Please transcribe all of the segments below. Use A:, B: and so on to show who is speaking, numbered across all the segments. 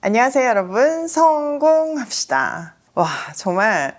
A: 안녕하세요, 여러분. 성공합시다. 와, 정말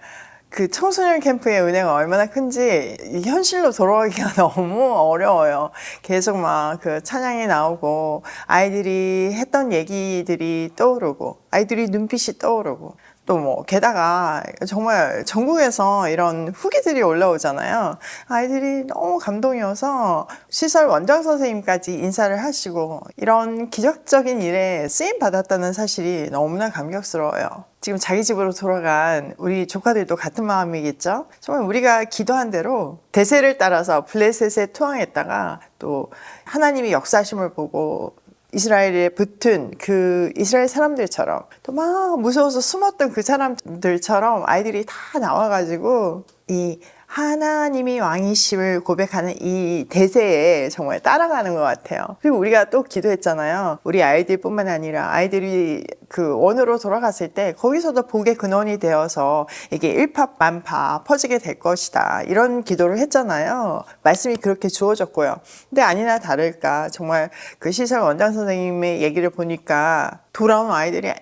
A: 그 청소년 캠프의 은혜가 얼마나 큰지 현실로 돌아가기가 너무 어려워요. 계속 막 그 찬양이 나오고 아이들이 했던 얘기들이 떠오르고 아이들이 눈빛이 떠오르고 또 뭐 게다가 정말 전국에서 이런 후기들이 올라오잖아요. 아이들이 너무 감동이어서 시설 원장 선생님까지 인사를 하시고 이런 기적적인 일에 쓰임 받았다는 사실이 너무나 감격스러워요. 지금 자기 집으로 돌아간 우리 조카들도 같은 마음이겠죠? 정말 우리가 기도한 대로 대세를 따라서 블레셋에 투항했다가 또 하나님이 역사하심을 보고 이스라엘에 붙은 그 이스라엘 사람들처럼 또 막 무서워서 숨었던 그 사람들처럼 아이들이 다 나와가지고 이 하나님이 왕이심을 고백하는 이 대세에 정말 따라가는 것 같아요. 그리고 우리가 또 기도했잖아요. 우리 아이들뿐만 아니라 아이들이 그 원으로 돌아갔을 때 거기서도 복의 근원이 되어서 이게 일파만파 퍼지게 될 것이다. 이런 기도를 했잖아요. 말씀이 그렇게 주어졌고요. 근데 아니나 다를까 정말 그 시설 원장 선생님의 얘기를 보니까 돌아온 아이들이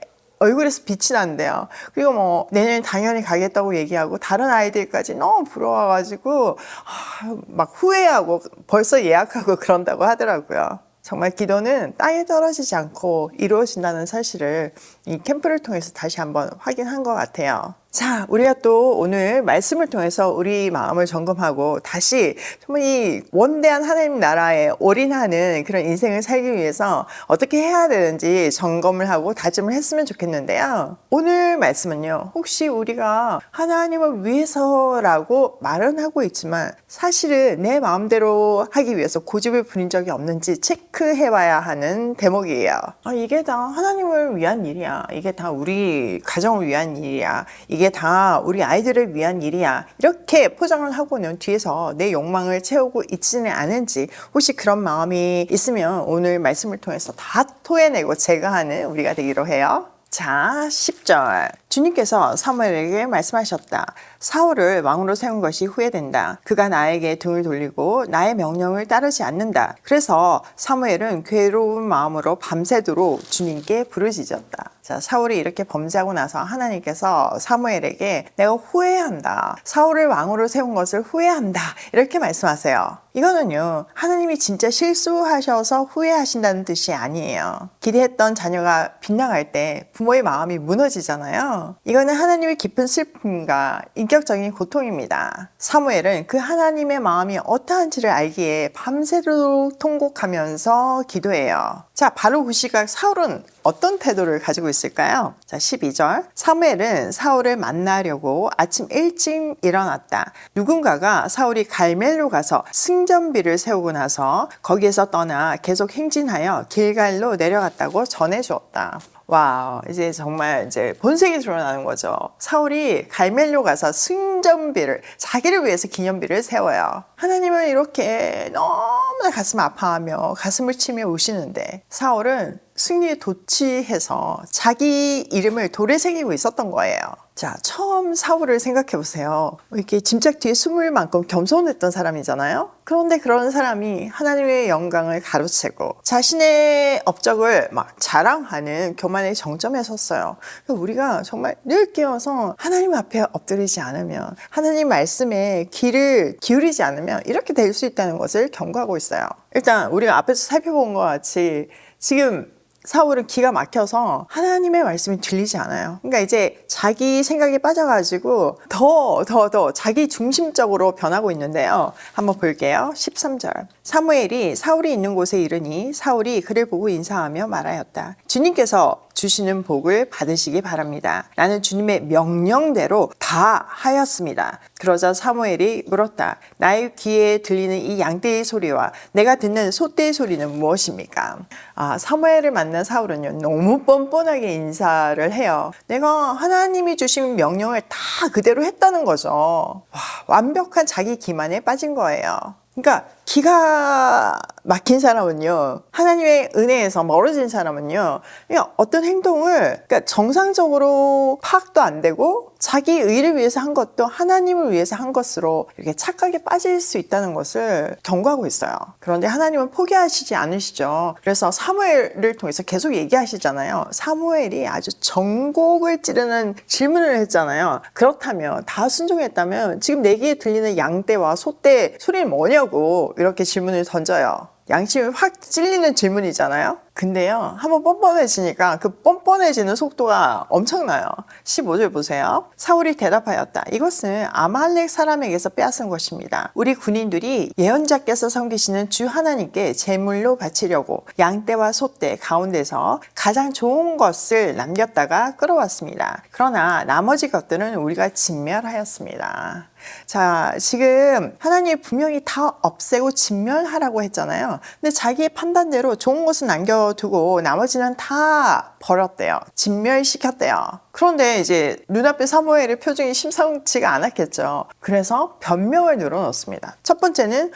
A: 얼굴에서 빛이 난대요. 그리고 뭐 내년에 당연히 가겠다고 얘기하고 다른 아이들까지 너무 부러워가지고 막 후회하고 벌써 예약하고 그런다고 하더라고요. 정말 기도는 땅에 떨어지지 않고 이루어진다는 사실을 이 캠프를 통해서 다시 한번 확인한 것 같아요. 자, 우리가 또 오늘 말씀을 통해서 우리 마음을 점검하고 다시 정말 이 원대한 하나님 나라에 올인하는 그런 인생을 살기 위해서 어떻게 해야 되는지 점검을 하고 다짐을 했으면 좋겠는데요. 오늘 말씀은요, 혹시 우리가 하나님을 위해서라고 말은 하고 있지만 사실은 내 마음대로 하기 위해서 고집을 부린 적이 없는지 체크해봐야 하는 대목이에요. 이게 다 하나님을 위한 일이야. 이게 다 우리 가정을 위한 일이야. 이게 다 우리 아이들을 위한 일이야. 이렇게 포장을 하고는 뒤에서 내 욕망을 채우고 있지는 않은지 혹시 그런 마음이 있으면 오늘 말씀을 통해서 다 토해내고 제거하는 우리가 되기로 해요. 자, 10절. 주님께서 사무엘에게 말씀하셨다. 사울을 왕으로 세운 것이 후회된다. 그가 나에게 등을 돌리고 나의 명령을 따르지 않는다. 그래서 사무엘은 괴로운 마음으로 밤새도록 주님께 부르짖었다. 자, 사울이 이렇게 범죄하고 나서 하나님께서 사무엘에게 내가 후회한다. 사울을 왕으로 세운 것을 후회한다. 이렇게 말씀하세요. 이거는요, 하나님이 진짜 실수하셔서 후회하신다는 뜻이 아니에요. 기대했던 자녀가 빗나갈 때 부모의 마음이 무너지잖아요. 이거는 하나님의 깊은 슬픔과 인격적인 고통입니다. 사무엘은 그 하나님의 마음이 어떠한지를 알기에 밤새도록 통곡하면서 기도해요. 자, 바로 그 시각 사울은 어떤 태도를 가지고 있을까요? 자, 12절. 사무엘은 사울을 만나려고 아침 일찍 일어났다. 누군가가 사울이 갈멜로 가서 승전비를 세우고 나서 거기에서 떠나 계속 행진하여 길갈로 내려갔다고 전해주었다. 와우, 이제 정말 이제 본색이 드러나는 거죠. 사울이 갈멜로 가서 승전비를, 자기를 위해서 기념비를 세워요. 하나님은 이렇게 너무나 가슴 아파하며 가슴을 치며 우시는데 사울은 승리에 도취해서 자기 이름을 돌에 새기고 있었던 거예요. 자, 처음 사울을 생각해 보세요. 이렇게 짐짝 뒤에 숨을 만큼 겸손했던 사람이잖아요. 그런데 그런 사람이 하나님의 영광을 가로채고 자신의 업적을 막 자랑하는 교만의 정점에 섰어요. 우리가 정말 늘 깨어서 하나님 앞에 엎드리지 않으면, 하나님 말씀에 귀를 기울이지 않으면 이렇게 될 수 있다는 것을 경고하고 있어요. 일단 우리가 앞에서 살펴본 것 같이 지금 사울은 기가 막혀서 하나님의 말씀이 들리지 않아요. 그러니까 이제 자기 생각에 빠져가지고 더 자기 중심적으로 변하고 있는데요. 한번 볼게요. 13절. 사무엘이 사울이 있는 곳에 이르니 사울이 그를 보고 인사하며 말하였다. 주님께서 주시는 복을 받으시기 바랍니다. 나는 주님의 명령대로 다 하였습니다. 그러자 사무엘이 물었다. 나의 귀에 들리는 이 양떼의 소리와 내가 듣는 소떼의 소리는 무엇입니까? 사무엘을 만난 사울은요, 너무 뻔뻔하게 인사를 해요. 내가 하나님이 주신 명령을 다 그대로 했다는 거죠. 완벽한 자기 기만에 빠진 거예요. 그러니까 기가 막힌 사람은요, 하나님의 은혜에서 멀어진 사람은요, 그냥 어떤 행동을 그러니까 정상적으로 파악도 안 되고 자기 의를 위해서 한 것도 하나님을 위해서 한 것으로 이렇게 착각에 빠질 수 있다는 것을 경고하고 있어요. 그런데 하나님은 포기하시지 않으시죠. 그래서 사무엘을 통해서 계속 얘기하시잖아요. 사무엘이 아주 전곡을 찌르는 질문을 했잖아요. 그렇다면, 다 순종했다면 지금 내 귀에 들리는 양떼와 소떼 소리는 뭐냐고 이렇게 질문을 던져요. 양심이 확 찔리는 질문이잖아요. 근데요, 한번 뻔뻔해지니까 그 뻔뻔해지는 속도가 엄청나요. 15절 보세요. 사울이 대답하였다. 이것은 아말렉 사람에게서 빼앗은 것입니다. 우리 군인들이 예언자께서 섬기시는 주 하나님께 제물로 바치려고 양떼와 소떼 가운데서 가장 좋은 것을 남겼다가 끌어왔습니다. 그러나 나머지 것들은 우리가 진멸하였습니다. 자, 지금 하나님이 분명히 다 없애고 진멸하라고 했잖아요. 근데 자기의 판단대로 좋은 것은 남겨두고 나머지는 다 버렸대요. 진멸시켰대요. 그런데 이제 눈앞에 사무엘의 표정이 심상치가 않았겠죠. 그래서 변명을 늘어놓습니다. 첫 번째는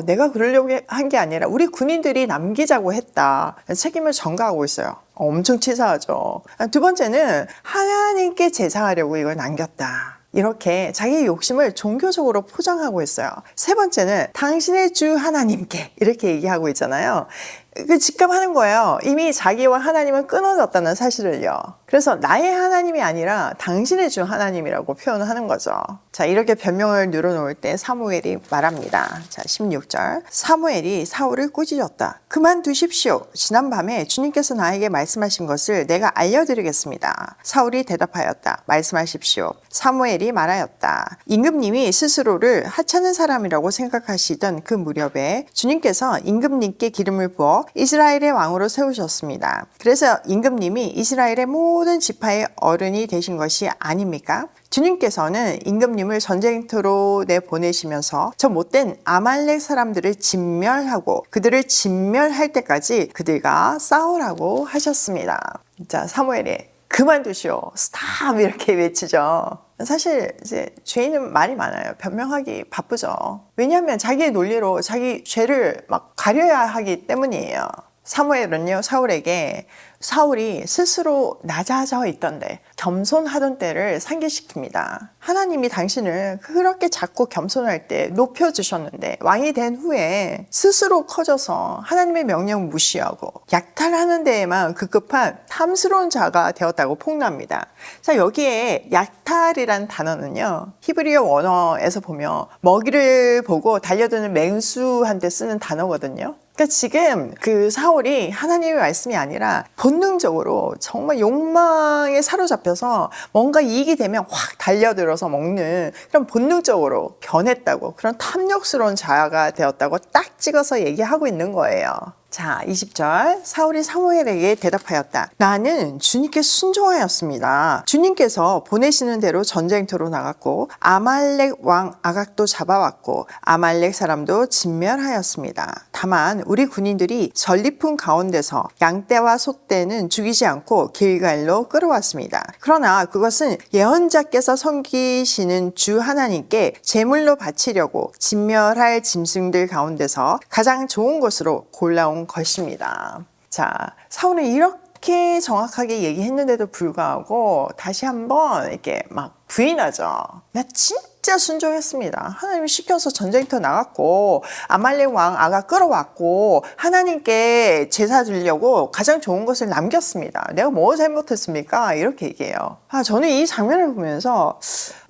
A: 내가 그러려고 한 게 아니라 우리 군인들이 남기자고 했다. 책임을 전가하고 있어요. 엄청 치사하죠. 두 번째는 하나님께 제사하려고 이걸 남겼다. 이렇게 자기의 욕심을 종교적으로 포장하고 있어요. 세 번째는 당신의 주 하나님께 이렇게 얘기하고 있잖아요. 그 직감하는 거예요. 이미 자기와 하나님은 끊어졌다는 사실을요. 그래서 나의 하나님이 아니라 당신의 주 하나님이라고 표현을 하는 거죠. 자, 이렇게 변명을 늘어놓을 때 사무엘이 말합니다. 자, 16절. 사무엘이 사울을 꾸짖었다. 그만두십시오. 지난밤에 주님께서 나에게 말씀하신 것을 내가 알려드리겠습니다. 사울이 대답하였다. 말씀하십시오. 사무엘이 말하였다. 임금님이 스스로를 하찮은 사람이라고 생각하시던 그 무렵에 주님께서 임금님께 기름을 부어 이스라엘의 왕으로 세우셨습니다. 그래서 임금님이 이스라엘의 모든 지파의 어른이 되신 것이 아닙니까? 주님께서는 임금님을 전쟁터로 내보내시면서 저 못된 아말렉 사람들을 진멸하고 그들을 진멸할 때까지 그들과 싸우라고 하셨습니다. 자, 사무엘이 그만두시오. 스탑 이렇게 외치죠. 사실 이제 죄인은 말이 많아요. 변명하기 바쁘죠. 왜냐하면 자기의 논리로 자기 죄를 막 가려야 하기 때문이에요. 사무엘은요, 사울에게 사울이 스스로 낮아져 있던데 겸손하던 때를 상기시킵니다. 하나님이 당신을 그렇게 자꾸 겸손할 때 높여주셨는데 왕이 된 후에 스스로 커져서 하나님의 명령 무시하고 약탈하는 데에만 급급한 탐스러운 자가 되었다고 폭로합니다. 자, 여기에 약탈이란 단어는요, 히브리어 원어에서 보면 먹이를 보고 달려드는 맹수한테 쓰는 단어거든요. 그러니까 지금 그 사울이 하나님의 말씀이 아니라 본능적으로 정말 욕망에 사로잡혀서 뭔가 이익이 되면 확 달려들어서 먹는 그런 본능적으로 변했다고, 그런 탐욕스러운 자아가 되었다고 딱 찍어서 얘기하고 있는 거예요. 자, 20절. 사울이 사무엘에게 대답하였다. 나는 주님께 순종하였습니다. 주님께서 보내시는 대로 전쟁터로 나갔고 아말렉 왕 아각도 잡아왔고 아말렉 사람도 진멸하였습니다. 다만 우리 군인들이 전리품 가운데서 양떼와 소떼는 죽이지 않고 길갈로 끌어왔습니다. 그러나 그것은 예언자께서 섬기시는 주 하나님께 제물로 바치려고 진멸할 짐승들 가운데서 가장 좋은 것으로 골라온 것입니다. 자, 사울은 이렇게 정확하게 얘기했는데도 불구하고 다시 한번 이렇게 막 부인하죠. 나 진짜 순종했습니다. 하나님이 시켜서 전쟁터 나갔고 아말렉 왕 아가 끌어왔고 하나님께 제사 드리려고 가장 좋은 것을 남겼습니다. 내가 뭐 잘못했습니까? 이렇게 얘기해요. 저는 이 장면을 보면서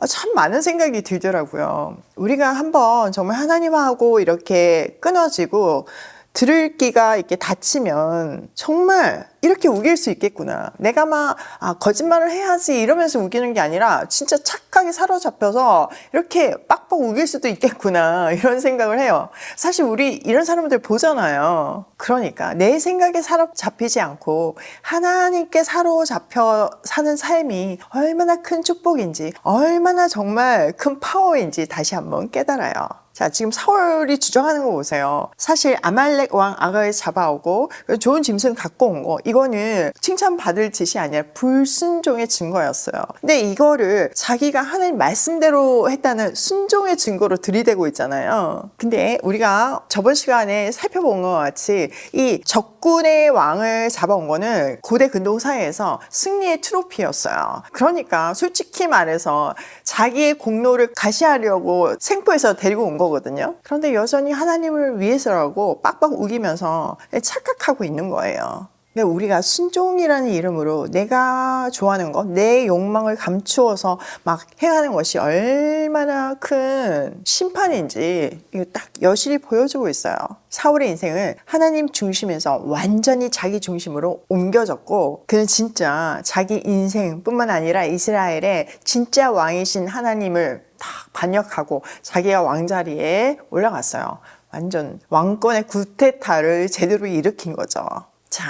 A: 참 많은 생각이 들더라고요. 우리가 한번 정말 하나님하고 이렇게 끊어지고 들을 끼가 이렇게 닫히면 정말 이렇게 우길 수 있겠구나. 내가 막 거짓말을 해야지 이러면서 우기는 게 아니라 진짜 착하게 사로잡혀서 이렇게 빡빡 우길 수도 있겠구나, 이런 생각을 해요. 사실 우리 이런 사람들 보잖아요. 그러니까 내 생각에 사로잡히지 않고 하나님께 사로잡혀 사는 삶이 얼마나 큰 축복인지, 얼마나 정말 큰 파워인지 다시 한번 깨달아요. 자, 지금 사울이 주장하는 거 보세요. 사실 아말렉 왕 아가를 잡아오고 좋은 짐승 갖고 온 거, 이거는 칭찬받을 짓이 아니라 불순종의 증거였어요. 근데 이거를 자기가 하나님 말씀대로 했다는 순종의 증거로 들이대고 있잖아요. 근데 우리가 저번 시간에 살펴본 것 같이 이 적군의 왕을 잡아온 거는 고대 근동사회에서 승리의 트로피였어요. 그러니까 솔직히 말해서 자기의 공로를 가시하려고 생포해서 데리고 온 거거든요. 그런데 여전히 하나님을 위해서라고 빡빡 우기면서 착각하고 있는 거예요. 근데 우리가 순종이라는 이름으로 내가 좋아하는 것, 내 욕망을 감추어서 막 행하는 것이 얼마나 큰 심판인지 이거 딱 여실히 보여주고 있어요. 사울의 인생은 하나님 중심에서 완전히 자기 중심으로 옮겨졌고, 그는 진짜 자기 인생뿐만 아니라 이스라엘의 진짜 왕이신 하나님을 다 반역하고 자기가 왕자리에 올라갔어요. 완전 왕권의 구테타를 제대로 일으킨 거죠. 자,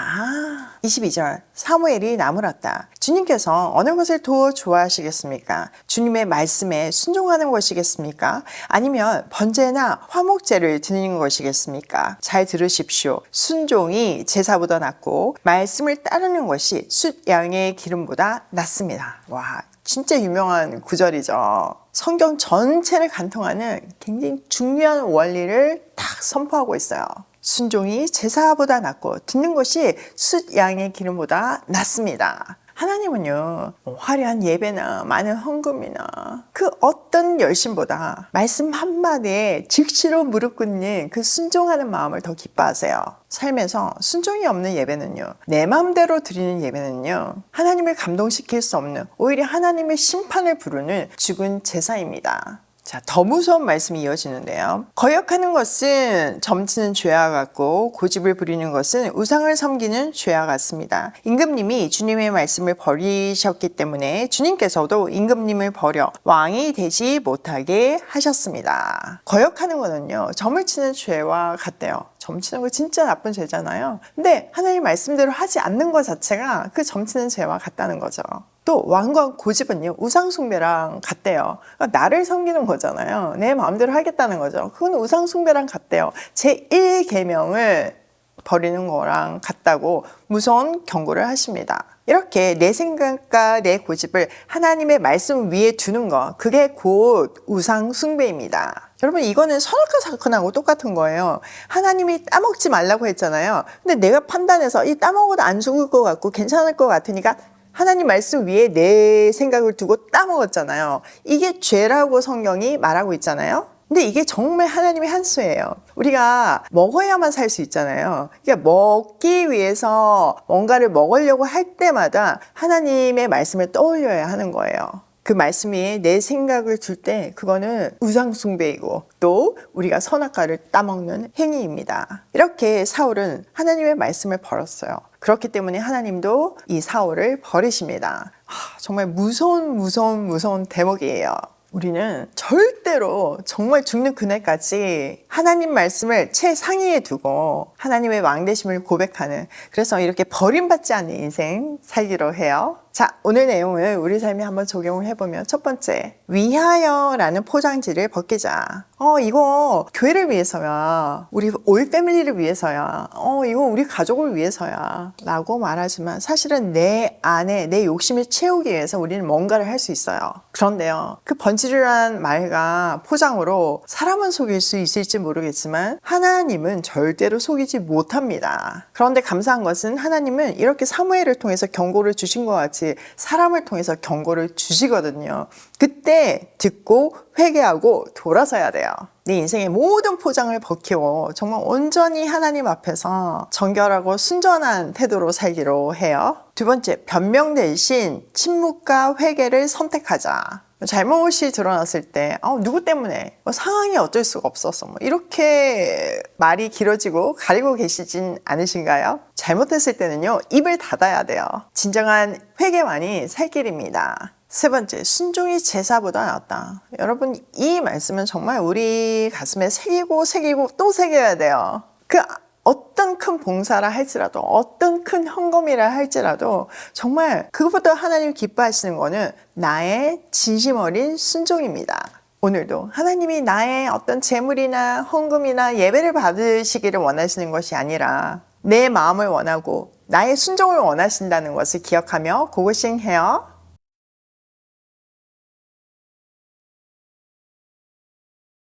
A: 22절. 사무엘이 나무랐다. 주님께서 어느 것을 더 좋아하시겠습니까? 주님의 말씀에 순종하는 것이겠습니까? 아니면 번제나 화목제를 드리는 것이겠습니까? 잘 들으십시오. 순종이 제사보다 낫고 말씀을 따르는 것이 숫 양의 기름보다 낫습니다. 와, 진짜 유명한 구절이죠. 성경 전체를 간통하는 굉장히 중요한 원리를 딱 선포하고 있어요. 순종이 제사보다 낫고 듣는 것이 숫 양의 기름보다 낫습니다. 하나님은요, 화려한 예배나 많은 헌금이나 그 어떤 열심보다 말씀 한마디에 즉시로 무릎 꿇는 그 순종하는 마음을 더 기뻐하세요. 삶에서 순종이 없는 예배는요, 내 마음대로 드리는 예배는요, 하나님을 감동시킬 수 없는, 오히려 하나님의 심판을 부르는 죽은 제사입니다. 자, 더 무서운 말씀이 이어지는데요. 거역하는 것은 점치는 죄와 같고 고집을 부리는 것은 우상을 섬기는 죄와 같습니다. 임금님이 주님의 말씀을 버리셨기 때문에 주님께서도 임금님을 버려 왕이 되지 못하게 하셨습니다. 거역하는 거는요, 점을 치는 죄와 같대요. 점치는 거 진짜 나쁜 죄잖아요. 근데 하나님 말씀대로 하지 않는 것 자체가 그 점치는 죄와 같다는 거죠. 또 왕과 고집은요, 우상숭배랑 같대요. 그러니까 나를 섬기는 거잖아요. 내 마음대로 하겠다는 거죠. 그건 우상숭배랑 같대요. 제1계명을 버리는 거랑 같다고 무서운 경고를 하십니다. 이렇게 내 생각과 내 고집을 하나님의 말씀 위에 두는 거, 그게 곧 우상숭배입니다. 여러분, 이거는 선악과 사건하고 똑같은 거예요. 하나님이 따먹지 말라고 했잖아요. 근데 내가 판단해서 이 따먹어도 안 죽을 것 같고 괜찮을 것 같으니까 하나님 말씀 위에 내 생각을 두고 따먹었잖아요. 이게 죄라고 성경이 말하고 있잖아요. 근데 이게 정말 하나님의 한 수예요. 우리가 먹어야만 살 수 있잖아요. 그러니까 먹기 위해서 뭔가를 먹으려고 할 때마다 하나님의 말씀을 떠올려야 하는 거예요. 그 말씀 위에 내 생각을 둘 때 그거는 우상숭배이고 또 우리가 선악과를 따먹는 행위입니다. 이렇게 사울은 하나님의 말씀을 버렸어요. 그렇기 때문에 하나님도 이 사울을 버리십니다. 정말 무서운 대목이에요. 우리는 절대로 정말 죽는 그날까지 하나님 말씀을 최상위에 두고 하나님의 왕되심을 고백하는, 그래서 이렇게 버림받지 않는 인생 살기로 해요. 자, 오늘 내용을 우리 삶에 한번 적용을 해보면, 첫 번째, 위하여라는 포장지를 벗기자. 이거 교회를 위해서야, 우리 올 패밀리를 위해서야, 이거 우리 가족을 위해서야 라고 말하지만 사실은 내 안에 내 욕심을 채우기 위해서 우리는 뭔가를 할 수 있어요. 그런데요, 그 번지르르한 말과 포장으로 사람은 속일 수 있을지 모르겠지만 하나님은 절대로 속이지 못합니다. 그런데 감사한 것은 하나님은 이렇게 사무엘을 통해서 경고를 주신 것 같이 사람을 통해서 경고를 주시거든요. 그때 듣고 회개하고 돌아서야 돼요. 네 인생의 모든 포장을 벗기고 정말 온전히 하나님 앞에서 정결하고 순전한 태도로 살기로 해요. 두 번째, 변명 대신 침묵과 회개를 선택하자. 잘못이 드러났을 때 누구 때문에 상황이 어쩔 수가 없었어 이렇게 말이 길어지고 가리고 계시진 않으신가요? 잘못했을 때는요, 입을 닫아야 돼요. 진정한 회개만이 살 길입니다. 세 번째, 순종이 제사보다 낫다. 여러분, 이 말씀은 정말 우리 가슴에 새기고 또 새겨야 돼요. 어떤 큰 봉사라 할지라도, 어떤 큰 헌금이라 할지라도 정말 그것보다 하나님 기뻐하시는 거는 나의 진심 어린 순종입니다. 오늘도 하나님이 나의 어떤 재물이나 헌금이나 예배를 받으시기를 원하시는 것이 아니라 내 마음을 원하고 나의 순종을 원하신다는 것을 기억하며 고고싱 해요.